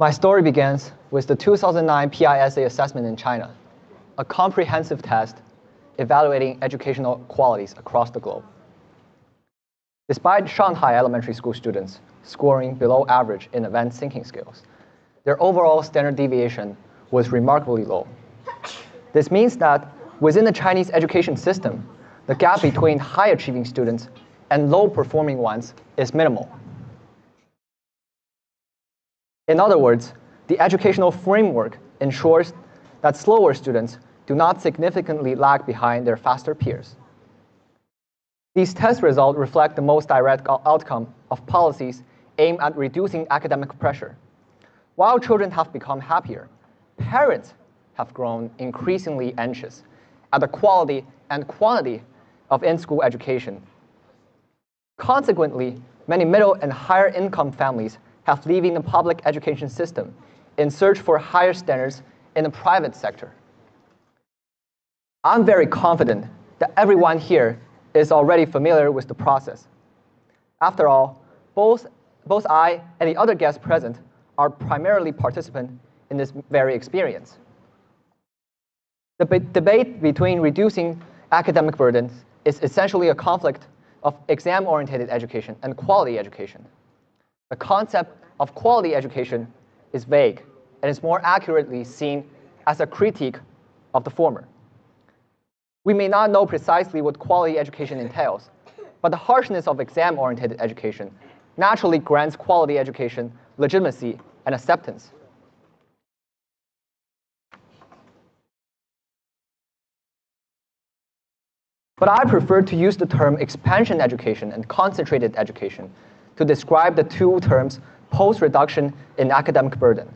My story begins with the 2009 PISA assessment in China, a comprehensive test evaluating educational qualities across the globe. Despite Shanghai elementary school students scoring below average in advanced thinking skills, their overall standard deviation was remarkably low. This means that within the Chinese education system, the gap between high-achieving students and low-performing ones is minimal. In other words, the educational framework ensures that slower students do not significantly lag behind their faster peers. These test results reflect the most direct outcome of policies aimed at reducing academic pressure. While children have become happier, parents have grown increasingly anxious at the quality and quantity of in-school education. Consequently, many middle and higher income families have leaving the public education system in search for higher standards in the private sector. I'm very confident that everyone here is already familiar with the process. After all, both I and the other guests present are primarily participants in this very experience. The debate between reducing academic burdens is essentially a conflict of exam-oriented education and quality education. The concept of quality education is vague and is more accurately seen as a critique of the former. We may not know precisely what quality education entails, but the harshness of exam-oriented education naturally grants quality education legitimacy and acceptance. But I prefer to use the term expansion education and concentrated education to describe the two terms post-reduction in academic burden.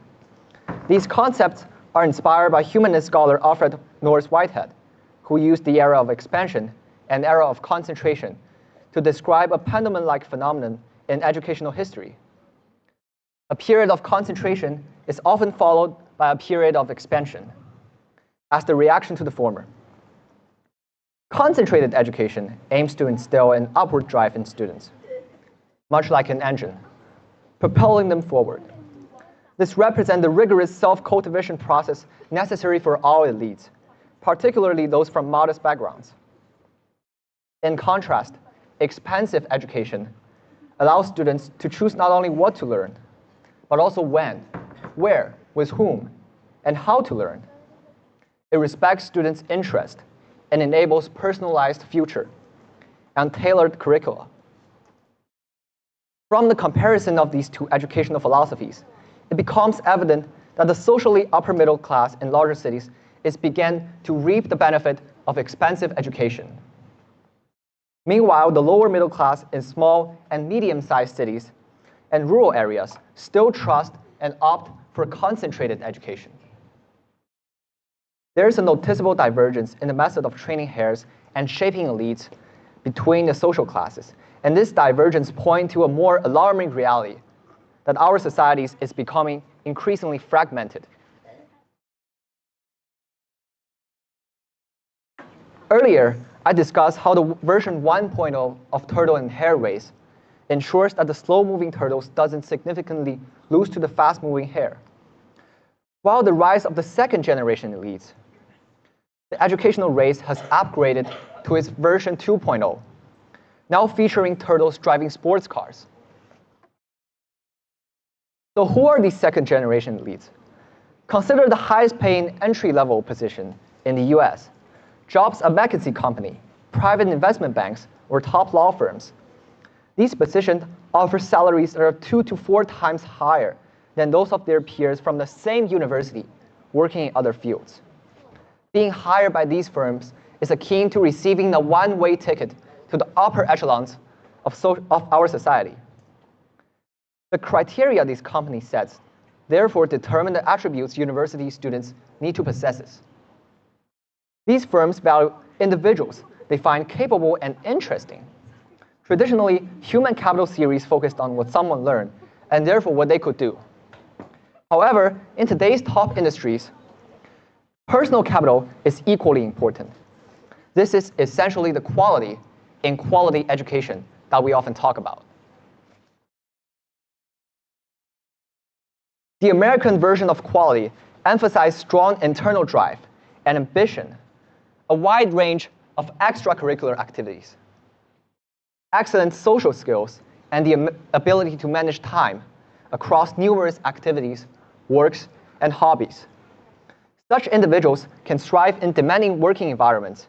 These concepts are inspired by humanist scholar Alfred North Whitehead, who used the era of expansion and era of concentration to describe a pendulum-like phenomenon in educational history. A period of concentration is often followed by a period of expansion as the reaction to the former. Concentrated education aims to instill an upward drive in students, much like an engine, propelling them forward. This represents the rigorous self-cultivation process necessary for all elites, particularly those from modest backgrounds. In contrast, expansive education allows students to choose not only what to learn, but also when, where, with whom, and how to learn. It respects students' interest and enables personalized future and tailored curricula. From the comparison of these two educational philosophies, it becomes evident that the socially upper middle class in larger cities is began to reap the benefit of expansive education. Meanwhile, the lower middle class in small and medium-sized cities and rural areas still trust and opt for concentrated education. There is a noticeable divergence in the method of training heirs and shaping elites between the social classes, and this divergence points to a more alarming reality that our societies is becoming increasingly fragmented. Earlier, I discussed how the version 1.0 of turtle and hare race ensures that the slow-moving turtles doesn't significantly lose to the fast-moving hare. While the rise of the second generation elites, the educational race has upgraded to its version 2.0, now featuring turtles driving sports cars. So who are these second generation elites? Consider the highest paying entry-level position in the US, jobs at McKinsey Company, private investment banks, or top law firms. These positions offer salaries that are 2 to 4 times higher than those of their peers from the same university working in other fields. Being hired by these firms is akin to receiving a one-way ticket to the upper echelons of our society. The criteria these companies set therefore determine the attributes university students need to possess. These firms value individuals they find capable and interesting. Traditionally, human capital theories focused on what someone learned, and therefore what they could do. However, in today's top industries, personal capital is equally important. This is essentially the quality in quality education that we often talk about. The American version of quality emphasized strong internal drive and ambition, a wide range of extracurricular activities, excellent social skills, and the ability to manage time across numerous activities, works, and hobbies. Such individuals can thrive in demanding working environments,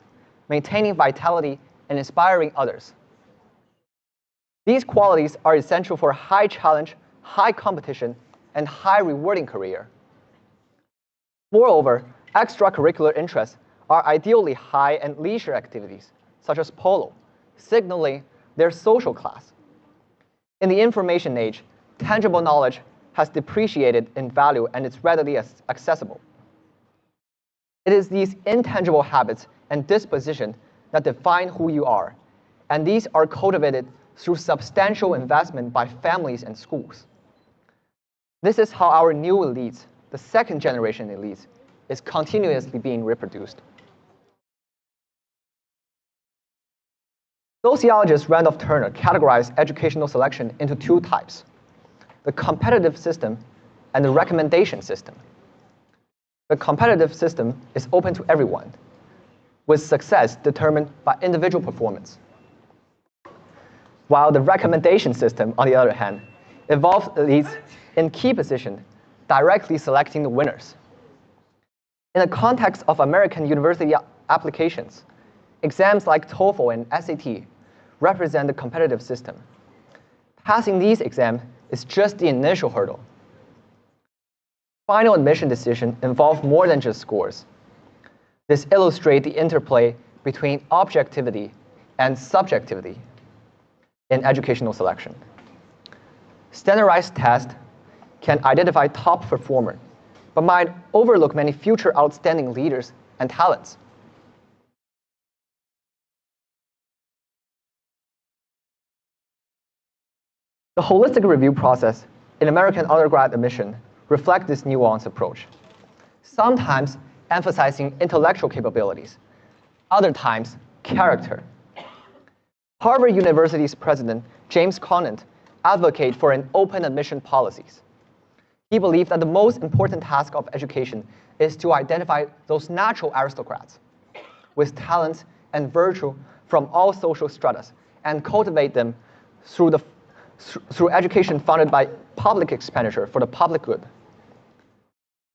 maintaining vitality and inspiring others. These qualities are essential for a high challenge, high competition, and high rewarding career. Moreover, extracurricular interests are ideally high and leisure activities, such as polo, signaling their social class. In the information age, tangible knowledge has depreciated in value and is readily accessible. It is these intangible habits and disposition that define who you are, and these are cultivated through substantial investment by families and schools. This is how our new elites, the second generation elites, is continuously being reproduced. Sociologist Randolph Turner categorized educational selection into two types: the competitive system and the recommendation system. The competitive system is open to everyone, with success determined by individual performance. While the recommendation system, on the other hand, involves elites in key positions, directly selecting the winners. In the context of American university applications, exams like TOEFL and SAT represent the competitive system. Passing these exams is just the initial hurdle. Final admission decisions involve more than just scores. This illustrates the interplay between objectivity and subjectivity in educational selection. Standardized tests can identify top performers, but might overlook many future outstanding leaders and talents. The holistic review process in American undergrad admission reflects this nuanced approach, sometimes emphasizing intellectual capabilities, other times character. Harvard University's president, James Conant, advocated for an open admission policies. He believed that the most important task of education is to identify those natural aristocrats with talents and virtue from all social stratas and cultivate them through education funded by public expenditure for the public good.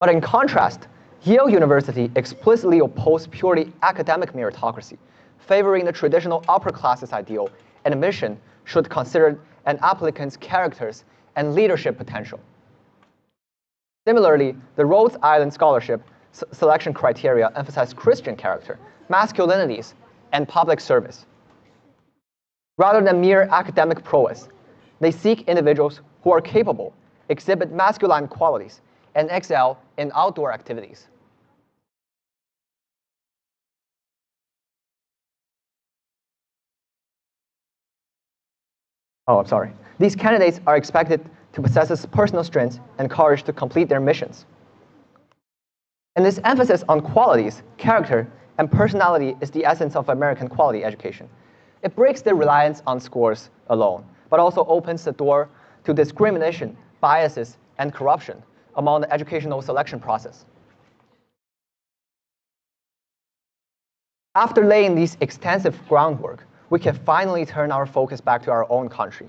But in contrast, Yale University explicitly opposed purely academic meritocracy, favoring the traditional upper classes ideal, and admission should consider an applicant's characters and leadership potential. Similarly, the Rhode Island scholarship selection criteria emphasize Christian character, masculinities, and public service. Rather than mere academic prowess, they seek individuals who are capable, exhibit masculine qualities, and excel in outdoor activities. Oh, I'm sorry. These candidates are expected to possess personal strength and courage to complete their missions. And this emphasis on qualities, character, and personality is the essence of American quality education. It breaks the reliance on scores alone, but also opens the door to discrimination, biases, and corruption among the educational selection process. After laying this extensive groundwork, we can finally turn our focus back to our own country.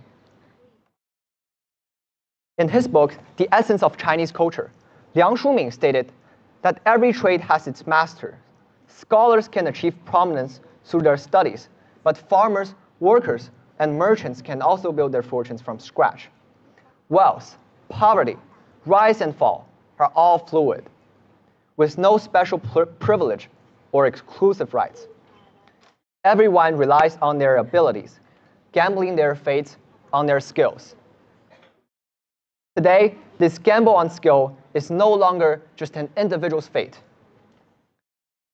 In his book, The Essence of Chinese Culture, Liang Shuming stated that every trade has its master. Scholars can achieve prominence through their studies, but farmers, workers, and merchants can also build their fortunes from scratch. Wealth, poverty, rise and fall are all fluid, with no special privilege or exclusive rights. Everyone relies on their abilities, gambling their fates on their skills. Today, this gamble on skill is no longer just an individual's fate,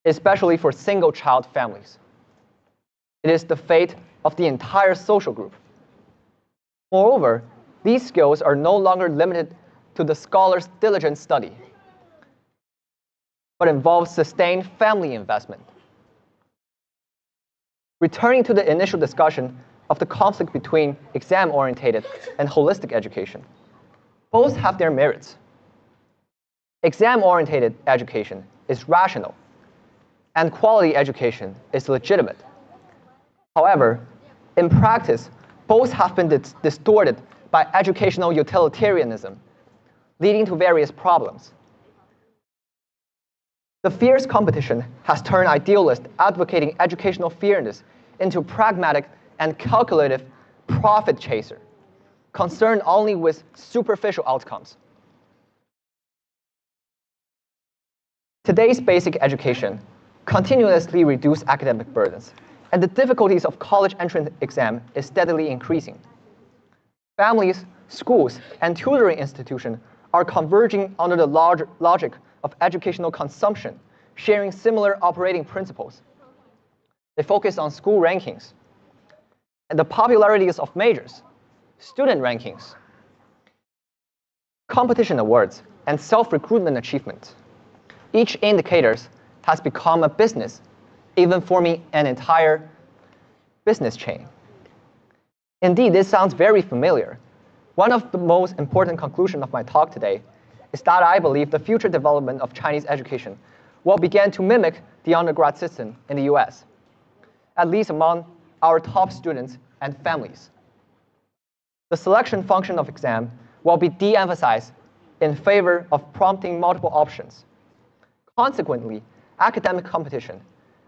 especially for single-child families. It is the fate of the entire social group. Moreover, these skills are no longer limited to the scholar's diligent study, but involve sustained family investment. Returning to the initial discussion of the conflict between exam-oriented and holistic education, both have their merits. Exam-oriented education is rational, and quality education is legitimate. However, in practice, both have been distorted by educational utilitarianism, leading to various problems. The fierce competition has turned idealists advocating educational fairness into pragmatic and calculative profit chaser, concerned only with superficial outcomes. Today's basic education continuously reduces academic burdens, and the difficulties of college entrance exam is steadily increasing. Families, schools, and tutoring institutions are converging under the logic of educational consumption, sharing similar operating principles. They focus on school rankings and the popularities of majors, student rankings, competition awards, and self-recruitment achievements. Each indicator has become a business, even forming an entire business chain. Indeed, this sounds very familiar. One of the most important conclusions of my talk today is that I believe the future development of Chinese education will begin to mimic the undergrad system in the US, at least among our top students and families. The selection function of exam will be de-emphasized in favor of prompting multiple options. Consequently, academic competition,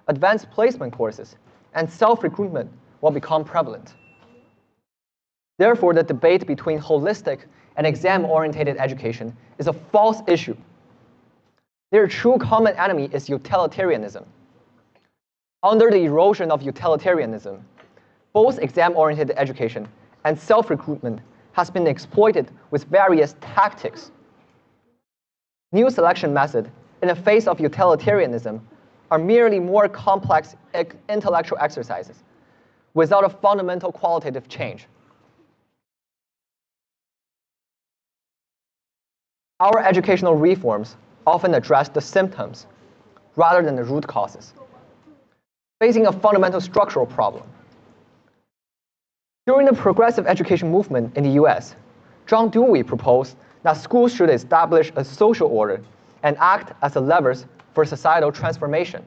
advanced placement courses, and self-recruitment will become prevalent. Therefore, the debate between holistic and exam-oriented education is a false issue. Their true common enemy is utilitarianism. Under the erosion of utilitarianism, both exam-oriented education and self-recruitment has been exploited with various tactics. New selection methods in the face of utilitarianism are merely more complex intellectual exercises without a fundamental qualitative change. Our educational reforms often address the symptoms rather than the root causes, facing a fundamental structural problem. During the progressive education movement in the US, John Dewey proposed that schools should establish a social order and act as the levers for societal transformation.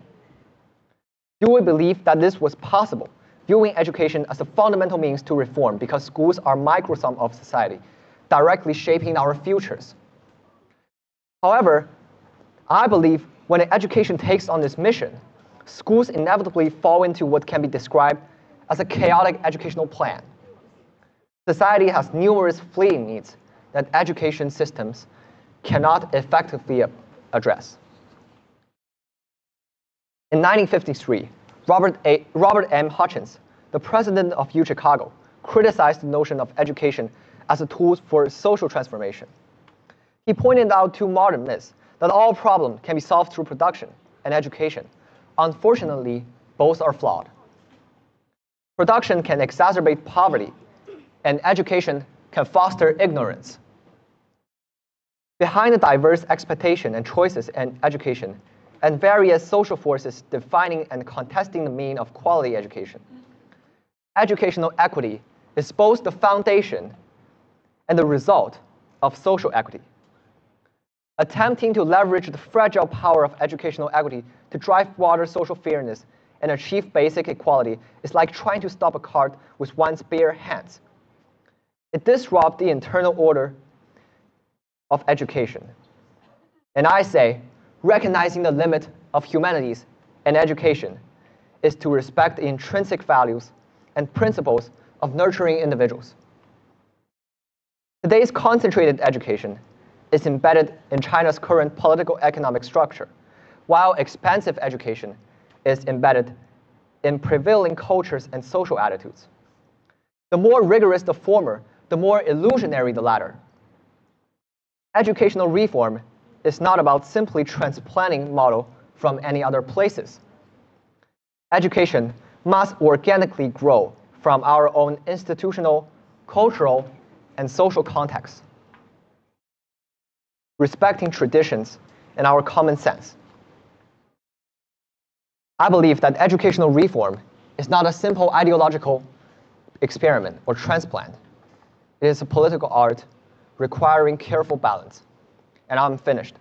Dewey believed that this was possible, viewing education as a fundamental means to reform because schools are microcosm of society, directly shaping our futures. However, I believe when education takes on this mission, schools inevitably fall into what can be described as a chaotic educational plan. Society has numerous fleeting needs that education systems cannot effectively address. In 1953, Robert M. Hutchins, the president of UChicago, criticized the notion of education as a tool for social transformation. He pointed out two modern myths that all problems can be solved through production and education. Unfortunately, both are flawed. Production can exacerbate poverty, and education can foster ignorance. Behind the diverse expectations and choices in education, and various social forces defining and contesting the meaning of quality education, educational equity is both the foundation and the result of social equity. Attempting to leverage the fragile power of educational equity to drive broader social fairness and achieve basic equality is like trying to stop a cart with one's bare hands. It disrupts the internal order of education. And I say, recognizing the limit of humanities and education is to respect the intrinsic values and principles of nurturing individuals. Today's concentrated education is embedded in China's current political economic structure, while expansive education is embedded in prevailing cultures and social attitudes. The more rigorous the former, the more illusionary the latter. Educational reform is not about simply transplanting model from any other places. Education must organically grow from our own institutional, cultural, and social contexts, respecting traditions and our common sense. I believe that educational reform is not a simple ideological experiment or transplant. It is a political art requiring careful balance. And I'm finished.